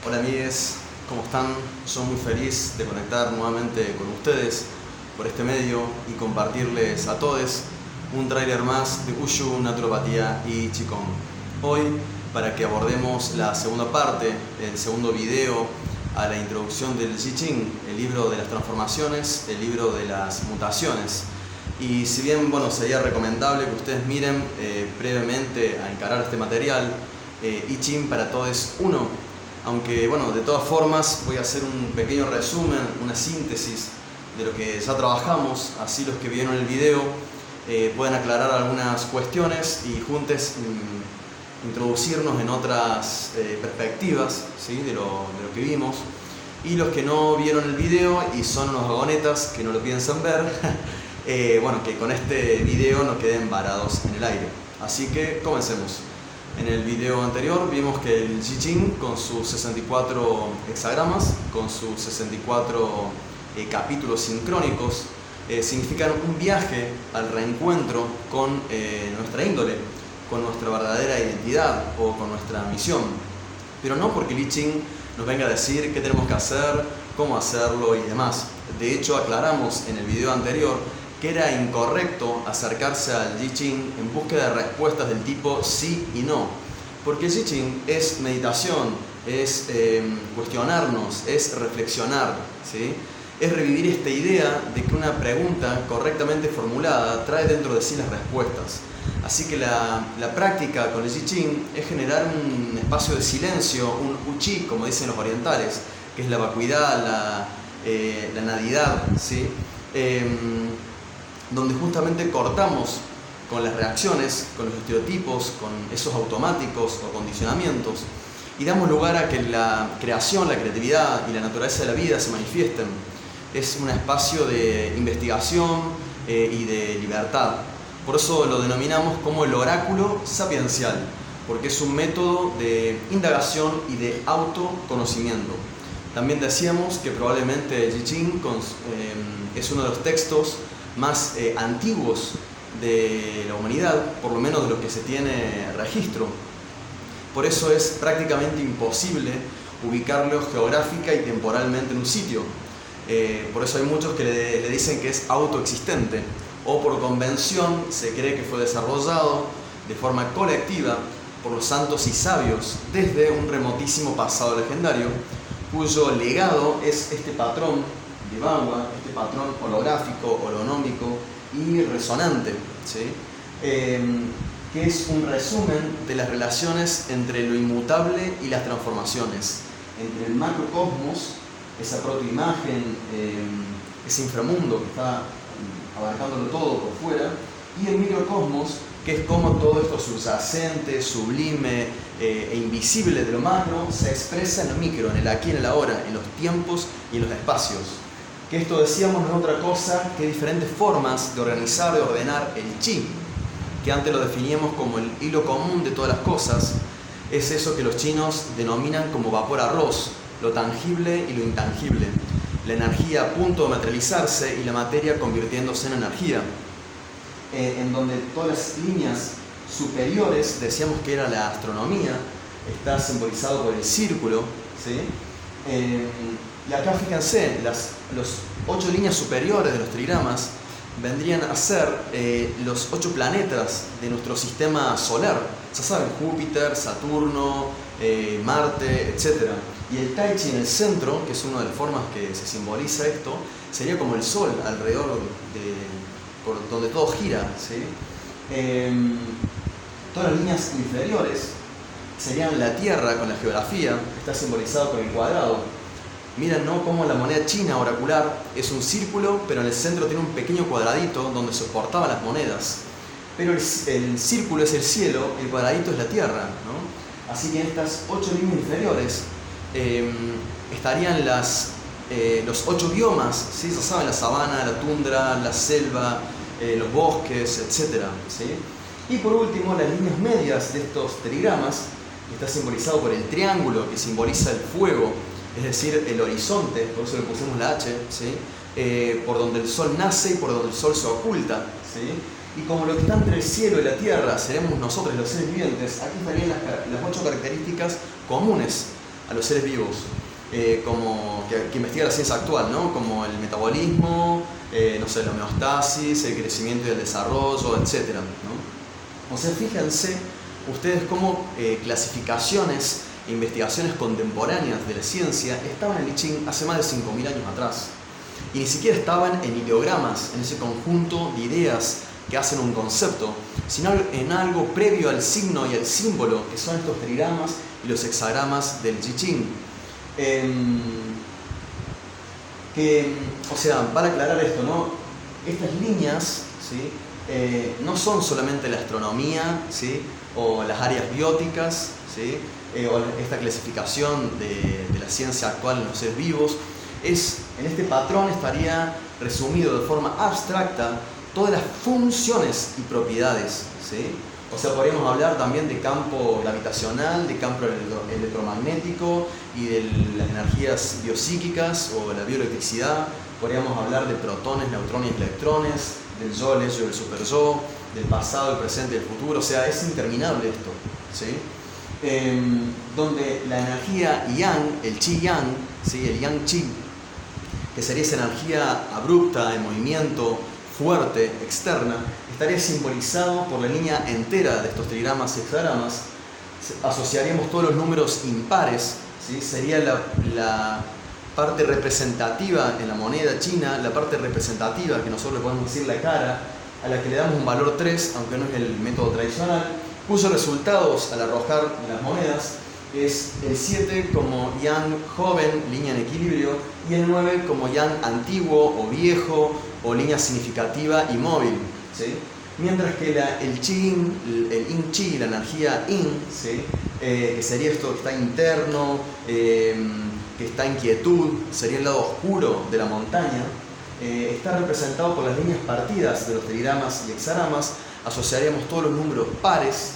Hola amigues, ¿cómo están? Yo muy feliz de conectar nuevamente con ustedes por este medio y compartirles a todos un tráiler más de Wushu, Naturopatía y Qigong. Hoy, para que abordemos la segunda parte, el segundo video a la introducción del I Ching, el libro de las transformaciones, el libro de las mutaciones. Y si bien sería recomendable que ustedes miren previamente a encarar este material, I Ching para todos uno, aunque de todas formas voy a hacer un pequeño resumen, una síntesis de lo que ya trabajamos, así los que vieron el video pueden aclarar algunas cuestiones y juntos introducirnos en otras perspectivas, ¿sí? de lo que vimos. Y los que no vieron el video y son unos vagonetas que no lo piensan ver, que con este video no queden varados en el aire. Así que comencemos. En el video anterior vimos que el I Ching, con sus 64 hexagramas, con sus 64 capítulos sincrónicos, significan un viaje al reencuentro con nuestra índole, con nuestra verdadera identidad o con nuestra misión. Pero no porque el I Ching nos venga a decir qué tenemos que hacer, cómo hacerlo y demás. De hecho, aclaramos en el video anterior que era incorrecto acercarse al I Ching en búsqueda de respuestas del tipo sí y no. Porque el I Ching es meditación, es cuestionarnos, es reflexionar, ¿sí? Es revivir esta idea de que una pregunta correctamente formulada trae dentro de sí las respuestas. Así que la práctica con el I Ching es generar un espacio de silencio, un uchi, como dicen los orientales, que es la vacuidad, la nadidad, ¿sí? Donde justamente cortamos con las reacciones, con los estereotipos, con esos automáticos o condicionamientos y damos lugar a que la creación, la creatividad y la naturaleza de la vida se manifiesten. Es un espacio de investigación y de libertad. Por eso lo denominamos como el oráculo sapiencial, porque es un método de indagación y de autoconocimiento. También decíamos que probablemente el I Ching es uno de los textos más antiguos de la humanidad, por lo menos de lo que se tiene registro. Por eso es prácticamente imposible ubicarlo geográfica y temporalmente en un sitio. Por eso hay muchos que le dicen que es autoexistente, o por convención se cree que fue desarrollado de forma colectiva por los santos y sabios desde un remotísimo pasado legendario, cuyo legado es este patrón de Bagua, este patrón holográfico, holonómico y resonante, ¿sí? Que es un resumen de las relaciones entre lo inmutable y las transformaciones, entre el macrocosmos, esa protoimagen, ese inframundo que está abarcándolo todo por fuera, y el microcosmos, que es como todo esto subyacente, sublime e invisible de lo macro se expresa en lo micro, en el aquí, en el ahora, en los tiempos y en los espacios. Que esto, decíamos, no es otra cosa que diferentes formas de organizar, de ordenar el chi, que antes lo definíamos como el hilo común de todas las cosas. Es eso que los chinos denominan como vapor arroz, lo tangible y lo intangible, la energía a punto de materializarse y la materia convirtiéndose en energía, en donde todas las líneas superiores, decíamos que era la astronomía, está simbolizado por el círculo, ¿sí? Y acá fíjense, las 8 líneas superiores de los trigramas vendrían a ser los 8 planetas de nuestro sistema solar. Ya saben, Júpiter, Saturno, Marte, etc. Y el Tai Chi en el centro, que es una de las formas que se simboliza esto, sería como el Sol alrededor por donde todo gira, ¿sí? Todas las líneas inferiores serían la Tierra con la geografía, que está simbolizado con el cuadrado. Miren, ¿no?, cómo la moneda china oracular es un círculo, pero en el centro tiene un pequeño cuadradito donde se soportaban las monedas. Pero el círculo es el cielo, el cuadradito es la tierra, ¿no? Así que en estas 8 líneas inferiores estarían los 8 biomas, ¿sí? Ya saben, la sabana, la tundra, la selva, los bosques, etc., ¿sí? Y por último, las líneas medias de estos trigramas, que está simbolizado por el triángulo, que simboliza el fuego, es decir, el horizonte, por eso le pusimos la H, ¿sí? Por donde el sol nace y por donde el sol se oculta, ¿sí? Y como lo que está entre el cielo y la tierra seremos nosotros los seres vivientes, aquí estarían las 8 características comunes a los seres vivos, que investiga la ciencia actual, ¿no? Como el metabolismo, no sé, la homeostasis, el crecimiento y el desarrollo, etc., ¿no? O sea, fíjense ustedes cómo clasificaciones e investigaciones contemporáneas de la ciencia estaban en I Ching hace más de 5.000 años atrás. Y ni siquiera estaban en ideogramas, en ese conjunto de ideas que hacen un concepto, sino en algo previo al signo y al símbolo, que son estos trigramas y los hexagramas del I Ching. O sea, para aclarar esto, ¿no? Estas líneas, ¿sí? No son solamente la astronomía, ¿sí? O las áreas bióticas, ¿sí? O esta clasificación de la ciencia actual en los seres vivos. En este patrón estaría resumido de forma abstracta todas las funciones y propiedades, ¿sí? O sea, podríamos hablar también de campo gravitacional, de campo electromagnético y de las energías biopsíquicas o la bioelectricidad. Podríamos hablar de protones, neutrones y electrones, del yo, el ello y el superyo, del pasado, el presente y el futuro. O sea, es interminable esto, ¿sí? Donde la energía yang, el chi yang, ¿sí? El yang chi, que sería esa energía abrupta, en movimiento, fuerte, externa, estaría simbolizado por la línea entera de estos trigramas y hexagramas. Asociaríamos todos los números impares, ¿sí? Sería la parte representativa en la moneda china, la parte representativa que nosotros le podemos decir la cara, a la que le damos un valor 3, aunque no es el método tradicional, cuyos resultados al arrojar las monedas es el 7 como yang joven, línea en equilibrio, y el 9 como yang antiguo o viejo o línea significativa y móvil, ¿sí? Mientras que el Qi, el Yin Chi, la energía Yin, ¿sí? Que sería esto que está interno, que está en quietud, sería el lado oscuro de la montaña, está representado por las líneas partidas de los trigramas y hexagramas. Asociaríamos todos los números pares,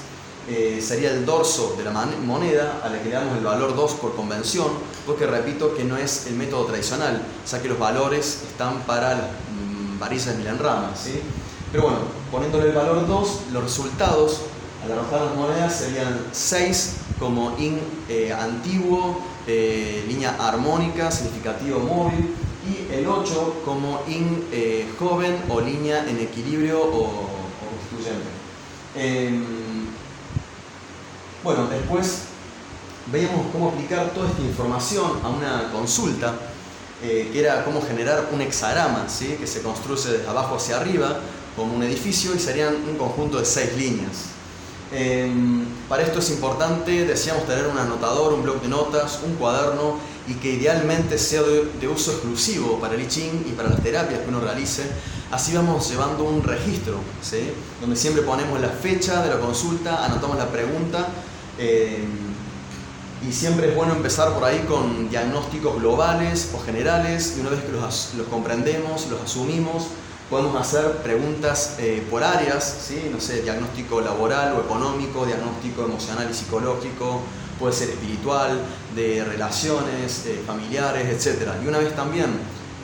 sería el dorso de la moneda, a la que le damos el valor 2 por convención, porque repito que no es el método tradicional, ya que los valores están para las varillas milenramas, ¿sí? Pero bueno, poniéndole el valor 2, los resultados al arrojar las monedas serían 6 como Yin antiguo, línea armónica, significativo móvil, y el 8 como Yin joven o línea en equilibrio o constituyente. Bueno, después veíamos cómo aplicar toda esta información a una consulta, que era cómo generar un hexagrama, ¿sí? Que se construye desde abajo hacia arriba como un edificio y serían un conjunto de 6 líneas. Para esto es importante, decíamos, tener un anotador, un bloc de notas, un cuaderno, y que idealmente sea de uso exclusivo para el I Ching y para las terapias que uno realice. Así vamos llevando un registro, ¿sí? Donde siempre ponemos la fecha de la consulta, anotamos la pregunta, y siempre es bueno empezar por ahí con diagnósticos globales o generales, y una vez que los comprendemos, los asumimos, podemos hacer preguntas por áreas, ¿sí? No sé, diagnóstico laboral o económico, diagnóstico emocional y psicológico, puede ser espiritual, de relaciones familiares, etc. Y una vez también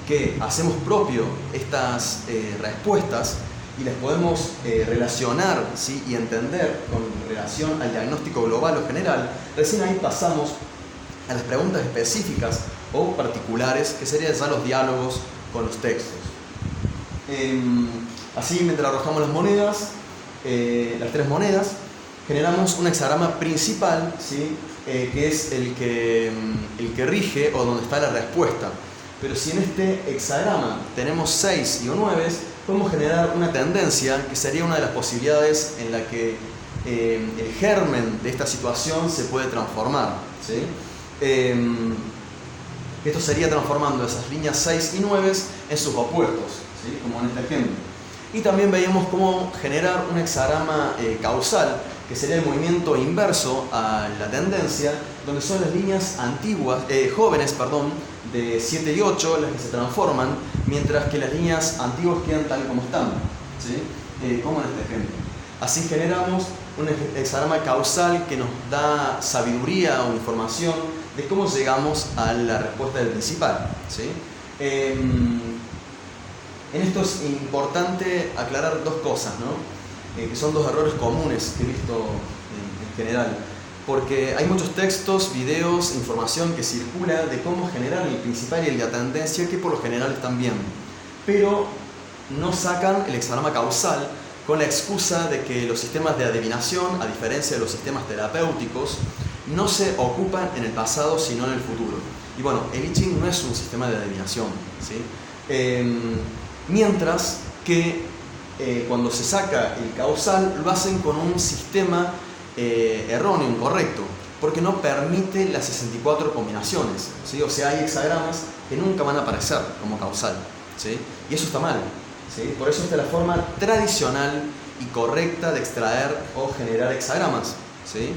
que hacemos propio estas respuestas y las podemos relacionar, ¿sí? Y entender con relación al diagnóstico global o general, recién ahí pasamos a las preguntas específicas o particulares, que serían ya los diálogos con los textos. Así, mientras arrojamos las monedas, las 3 monedas, generamos un hexagrama principal, ¿sí? Que es el que rige o donde está la respuesta. Pero si en este hexagrama tenemos 6 y o 9, podemos generar una tendencia que sería una de las posibilidades en la que el germen de esta situación se puede transformar, ¿sí? Esto sería transformando esas líneas 6 y 9 en sus opuestos, ¿sí? Como en este ejemplo. Y también veíamos cómo generar un hexagrama causal, que sería el movimiento inverso a la tendencia, donde son las líneas jóvenes, de 7 y 8 las que se transforman, mientras que las líneas antiguas quedan tal como están, ¿sí? Como en este ejemplo. Así generamos un hexagrama causal que nos da sabiduría o información de cómo llegamos a la respuesta del principal, ¿sí? En esto es importante aclarar 2 cosas, ¿no? Que son 2 errores comunes que he visto en general. porque hay muchos textos, videos, información que circula de cómo generar el principal y el de la tendencia, que por lo general están bien, pero no sacan el hexagrama causal con la excusa de que los sistemas de adivinación, a diferencia de los sistemas terapéuticos, no se ocupan en el pasado sino en el futuro. Y bueno, el I Ching no es un sistema de adivinación, ¿sí? Mientras que cuando se saca el causal lo hacen con un sistema erróneo, incorrecto, porque no permite las 64 combinaciones, ¿sí? O sea, hay hexagramas que nunca van a aparecer como causal, ¿sí? Y eso está mal, ¿sí? Por eso esta es la forma tradicional y correcta de extraer o generar hexagramas, ¿sí?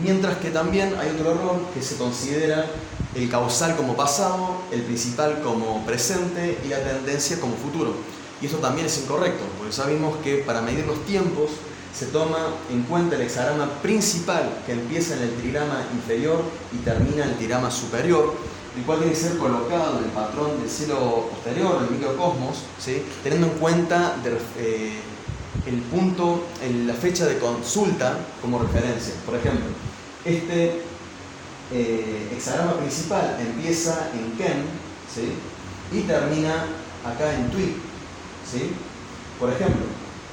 Mientras que también hay otro error que se considera el causal como pasado, el principal como presente y la tendencia como futuro. Y eso también es incorrecto, porque sabemos que para medir los tiempos se toma en cuenta el hexagrama principal que empieza en el trigrama inferior y termina en el trigrama superior, el cual tiene que ser colocado en el patrón del cielo posterior, el microcosmos, ¿sí? Teniendo en cuenta el punto, la fecha de consulta como referencia. Por ejemplo, este hexagrama principal empieza en Ken, ¿sí? Y termina acá en Tui, ¿sí? Por ejemplo,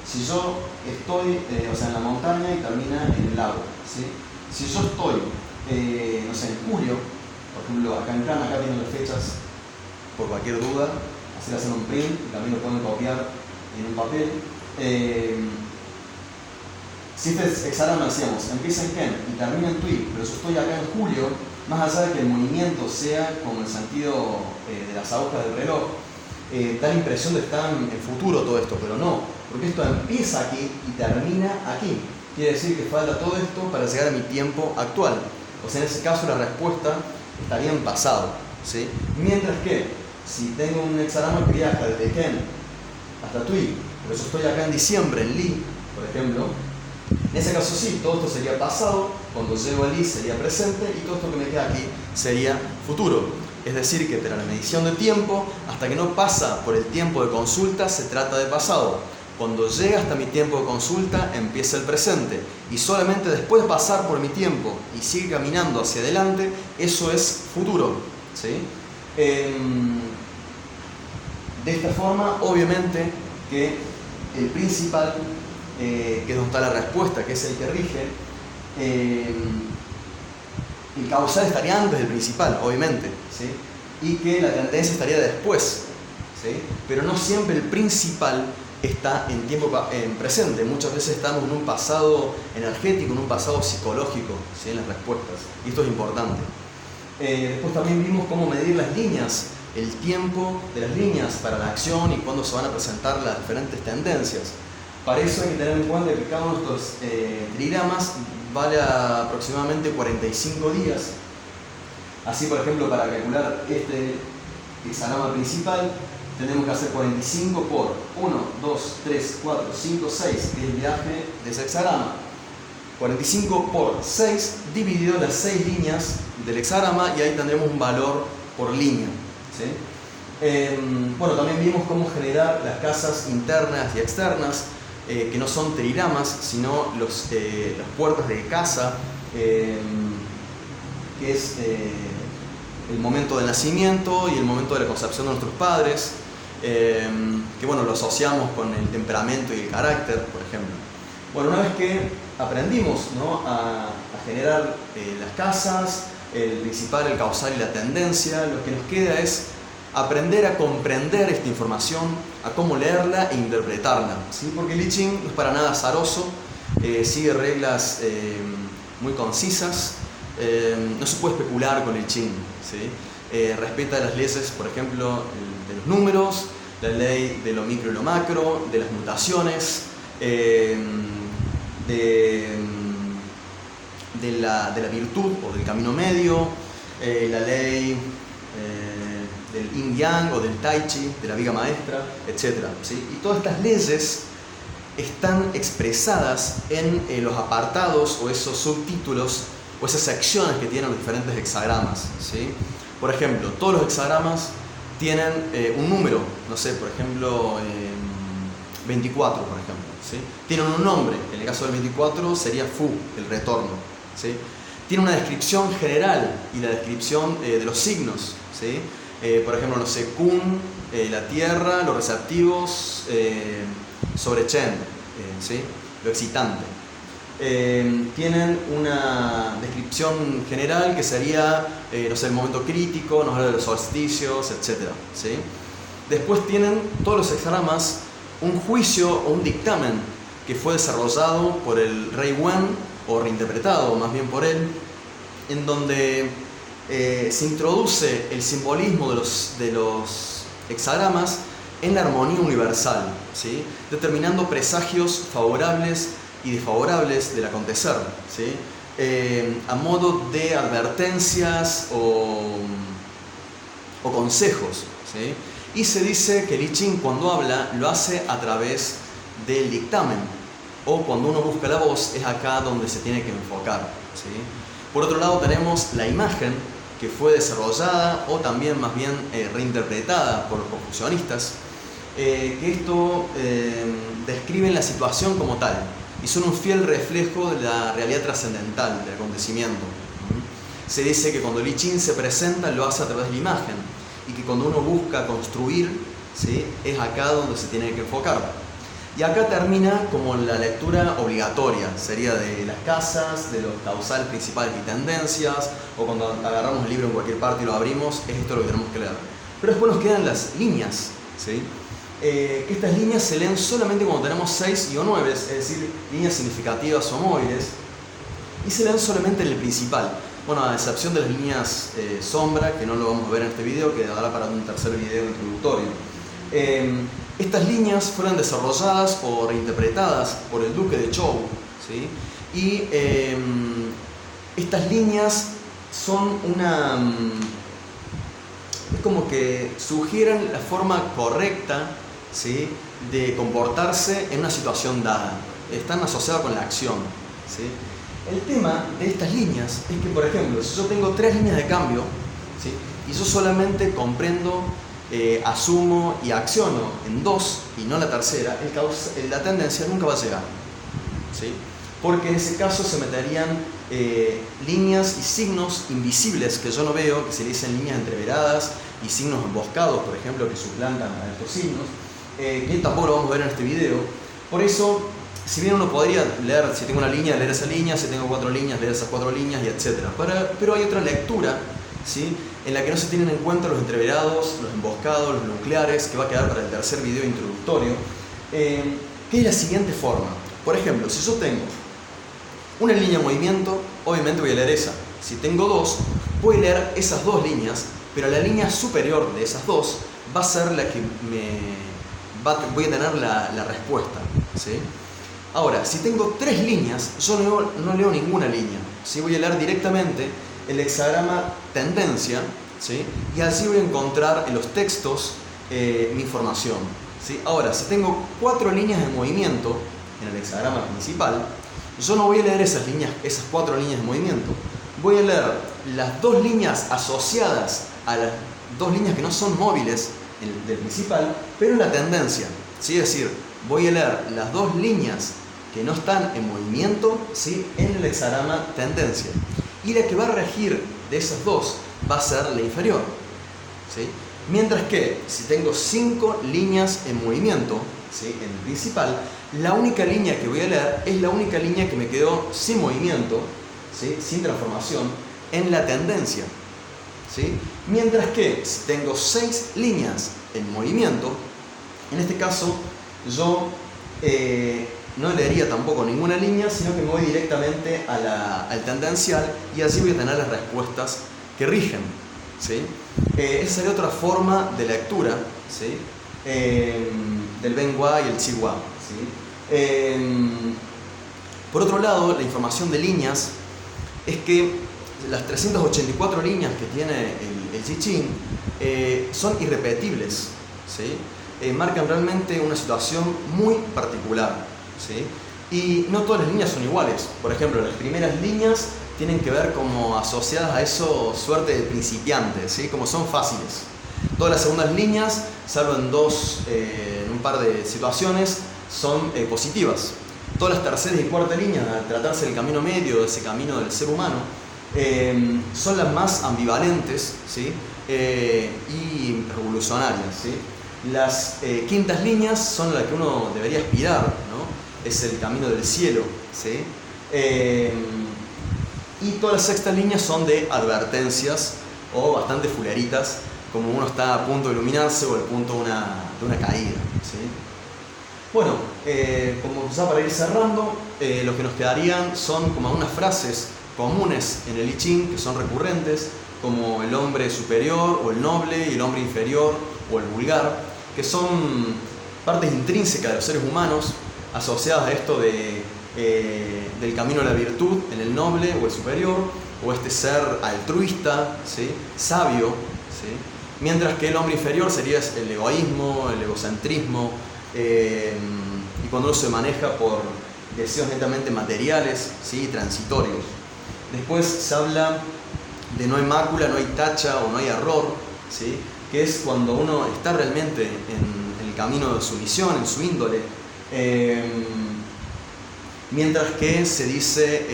si yo estoy en la montaña y termina en el lago, ¿sí? Si yo estoy no sé, en julio, por ejemplo acá en Can, acá tienen las fechas por cualquier duda, así le hacen un print y también lo pueden copiar en un papel. Si este hexagrama, decíamos, empieza en Ken y termina en Tui, pero yo estoy acá en julio, más allá de que el movimiento sea con el sentido de las agujas del reloj, da la impresión de que está en futuro todo esto, pero no, porque esto empieza aquí y termina aquí. Quiere decir que falta todo esto para llegar a mi tiempo actual. O sea, en ese caso la respuesta estaría en pasado, ¿sí? Mientras que, si tengo un hexagrama que viaja desde Ken hasta Tui, por eso estoy acá en diciembre, en Li, por ejemplo, en ese caso sí, todo esto sería pasado, cuando llego a Li sería presente y todo esto que me queda aquí sería futuro. Es decir, que para la medición de tiempo, hasta que no pasa por el tiempo de consulta, se trata de pasado. Cuando llega hasta mi tiempo de consulta, empieza el presente. Y solamente después de pasar por mi tiempo y sigue caminando hacia adelante, eso es futuro, ¿sí? De esta forma, obviamente, que el principal, que es donde está la respuesta, que es el que rige, el causal estaría antes del principal, obviamente, ¿sí? Y que la tendencia estaría después, ¿sí? Pero no siempre el principal está en tiempo en presente. Muchas veces estamos en un pasado energético, en un pasado psicológico, ¿sí? En las respuestas. Y esto es importante. Después también vimos cómo medir las líneas, el tiempo de las líneas para la acción y cuándo se van a presentar las diferentes tendencias. Para eso hay que tener en cuenta que cada uno de estos trigramas vale aproximadamente 45 días. Así, por ejemplo, para calcular este hexagrama principal, tenemos que hacer 45 por 1, 2, 3, 4, 5, 6, que es el viaje de ese hexagrama. 45 por 6 dividido en las 6 líneas del hexagrama y ahí tendremos un valor por línea, ¿sí? Bueno, también vimos cómo generar las casas internas y externas, que no son trigramas, sino las puertas de casa, que es el momento de nacimiento y el momento de la concepción de nuestros padres, que bueno, lo asociamos con el temperamento y el carácter, por ejemplo. Bueno, una vez que aprendimos, ¿no?, a generar las casas, el principal, el causal y la tendencia, lo que nos queda es aprender a comprender esta información, a cómo leerla e interpretarla, ¿sí? Porque el I Ching no es para nada azaroso, sigue reglas muy concisas, no se puede especular con el I Ching, ¿sí? Respeta las leyes, por ejemplo, de los números, la ley de lo micro y lo macro, de las mutaciones, de la virtud o del camino medio, la ley del Yin Yang o del Tai Chi, de la viga maestra, etc., ¿sí? Y todas estas leyes están expresadas en los apartados o esos subtítulos o esas secciones que tienen los diferentes hexagramas, ¿sí? Por ejemplo, todos los hexagramas tienen un número, no sé, por ejemplo, 24, por ejemplo, ¿sí? Tienen un nombre, en el caso del 24 sería Fu, el retorno, ¿sí? Tiene una descripción general y la descripción de los signos, ¿sí? Por ejemplo, no sé, Kun, la tierra, los receptivos, sobre Chen, ¿sí? Lo excitante. Tienen una descripción general que sería, no sé, el momento crítico, nos habla de los solsticios, etc., ¿sí? Después tienen todos los hexagramas un juicio o un dictamen que fue desarrollado por el rey Wen, o reinterpretado más bien por él, en donde se introduce el simbolismo de los hexagramas en la armonía universal, ¿sí? Determinando presagios favorables y desfavorables del acontecer, ¿sí? A modo de advertencias o consejos, ¿sí? Y se dice que el I Ching, cuando habla, lo hace a través del dictamen, o cuando uno busca la voz es acá donde se tiene que enfocar, ¿sí? Por otro lado tenemos la imagen, que fue desarrollada o también más bien reinterpretada por los confucianistas, que esto describen la situación como tal y son un fiel reflejo de la realidad trascendental del acontecimiento. Se dice que cuando el I Ching se presenta lo hace a través de la imagen y que cuando uno busca construir, ¿sí?, es acá donde se tiene que enfocar. Y acá termina como la lectura obligatoria, sería de las casas, de los causales principales y tendencias, o cuando agarramos el libro en cualquier parte y lo abrimos, es esto lo que tenemos que leer. Pero después nos quedan las líneas, ¿sí? Que estas líneas se leen solamente cuando tenemos 6 y o 9, es decir, líneas significativas o móviles, y se leen solamente en el principal. Bueno, a excepción de las líneas sombra, que no lo vamos a ver en este video, que dará para un tercer video introductorio. Estas líneas fueron desarrolladas o reinterpretadas por el duque de Zhou, ¿sí? Y estas líneas son es como que sugieren la forma correcta, ¿sí?, de comportarse en una situación dada. Están asociadas con la acción, ¿sí? El tema de estas líneas es que, por ejemplo, si yo tengo 3 líneas de cambio, ¿sí?, y yo solamente comprendo, asumo y acciono en 2 y no la tercera, la tendencia nunca va a llegar, ¿sí? Porque en ese caso se meterían líneas y signos invisibles que yo no veo, que se le dicen líneas entreveradas, y signos emboscados, por ejemplo, que suplantan a estos signos, que tampoco lo vamos a ver en este video. Por eso, si bien uno podría leer, si tengo una línea, leer esa línea, si tengo 4 líneas, leer esas 4 líneas, y etc. Pero hay otra lectura, ¿sí?, en la que no se tienen en cuenta los entreverados, los emboscados, los nucleares, que va a quedar para el tercer video introductorio, que es la siguiente forma. Por ejemplo, si yo tengo una línea en movimiento, obviamente voy a leer esa. Si tengo 2, voy a leer esas 2 líneas, pero la línea superior de esas 2 va a ser la que voy a tener la respuesta, ¿sí? Ahora, si tengo 3 líneas, yo no leo ninguna línea, ¿sí? Voy a leer directamente el hexagrama tendencia, ¿sí?, y así voy a encontrar en los textos mi información, ¿sí? Ahora, si tengo 4 líneas de movimiento en el hexagrama principal, yo no voy a leer esas 4 líneas de movimiento. Voy a leer las 2 líneas asociadas a las 2 líneas que no son móviles del principal, pero en la tendencia, ¿sí? Es decir, voy a leer las 2 líneas que no están en movimiento, ¿sí?, en el hexagrama tendencia. Y la que va a regir de esas 2 va a ser la inferior, ¿sí? Mientras que si tengo 5 líneas en movimiento, ¿sí?, en el principal, la única línea que voy a leer es la única línea que me quedó sin movimiento, ¿sí?, sin transformación, en la tendencia, ¿sí? Mientras que si tengo 6 líneas en movimiento, en este caso yo no leería tampoco ninguna línea, sino que me voy directamente al tendencial y así voy a tener las respuestas que rigen, ¿sí? Esa sería otra forma de lectura, ¿sí?, del Benghua y el Qihua, ¿sí? Por otro lado, la información de líneas es que las 384 líneas que tiene el I Ching son irrepetibles, ¿sí? Marcan realmente una situación muy particular, ¿sí? Y no todas las líneas son iguales. Por ejemplo, las primeras líneas tienen que ver como asociadas a eso, suerte de principiantes, ¿sí?, como son fáciles. Todas las segundas líneas, salvo en un par de situaciones, son positivas. Todas las terceras y cuartas líneas, al tratarse del camino medio, de ese camino del ser humano, son las más ambivalentes, ¿sí? Y revolucionarias, ¿sí? Las quintas líneas son las que uno debería aspirar, ¿no? Es el camino del cielo, ¿sí? Y todas las sextas líneas son de advertencias o bastante fuleritas, como uno está a punto de iluminarse o al punto de una caída, ¿sí? Bueno, como ya para ir cerrando, lo que nos quedarían son como unas frases comunes en el I Ching que son recurrentes, como el hombre superior o el noble y el hombre inferior o el vulgar, que son partes intrínsecas de los seres humanos asociadas a esto del camino a la virtud en el noble o el superior, o este ser altruista, ¿sí? Sabio, ¿sí? Mientras que el hombre inferior sería el egoísmo, el egocentrismo, y cuando uno se maneja por deseos netamente materiales, ¿sí? Transitorios. Después se habla de no hay mácula, no hay tacha o no hay error, ¿sí? Que es cuando uno está realmente en el camino de su misión, en su índole, mientras que se dice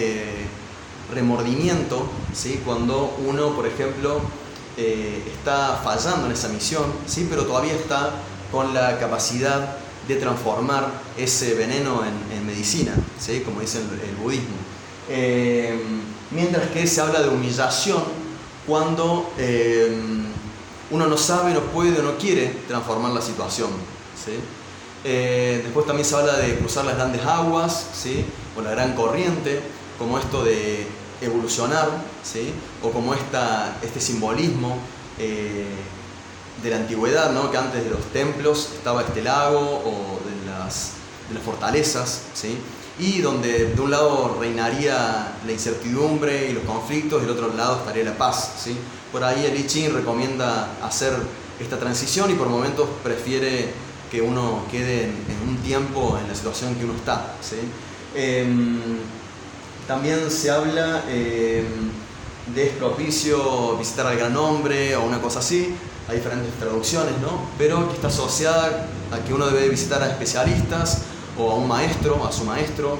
remordimiento, ¿sí? Cuando uno, por ejemplo, está fallando en esa misión, ¿sí? Pero todavía está con la capacidad de transformar ese veneno en medicina, ¿sí? Como dice el budismo. Mientras que se habla de humillación cuando uno no sabe, no puede o no quiere transformar la situación, ¿sí? Después también se habla de cruzar las grandes aguas, ¿sí? O la gran corriente, como esto de evolucionar, ¿sí? O como este simbolismo de la antigüedad, ¿no? Que antes de los templos estaba este lago o de las fortalezas, ¿sí? Y donde de un lado reinaría la incertidumbre y los conflictos, y del otro lado estaría la paz, ¿sí? Por ahí el I Ching recomienda hacer esta transición y por momentos prefiere que uno quede en un tiempo en la situación que uno está, ¿sí? También se habla de es propicio visitar al gran hombre o una cosa así. Hay diferentes traducciones, ¿no? Pero que está asociada a que uno debe visitar a especialistas o a un maestro, a su maestro,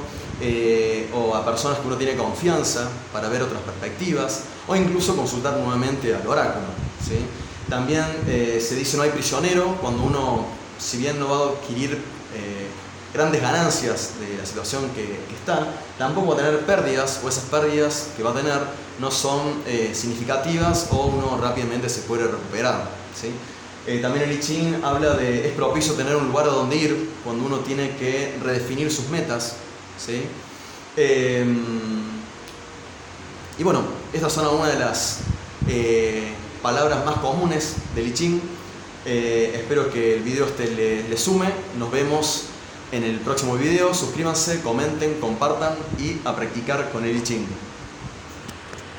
o a personas que uno tiene confianza para ver otras perspectivas, o incluso consultar nuevamente al oráculo, ¿sí? También se dice no hay prisionero cuando uno, si bien no va a adquirir grandes ganancias de la situación que está, tampoco va a tener pérdidas, o esas pérdidas que va a tener no son significativas o uno rápidamente se puede recuperar, ¿sí? También el I Ching habla de es propicio tener un lugar a donde ir cuando uno tiene que redefinir sus metas, ¿sí? Y bueno, estas son algunas de las palabras más comunes del I Ching. Espero que el video le sume. Nos vemos en el próximo video. Suscríbanse, comenten, compartan y a practicar con el I Ching.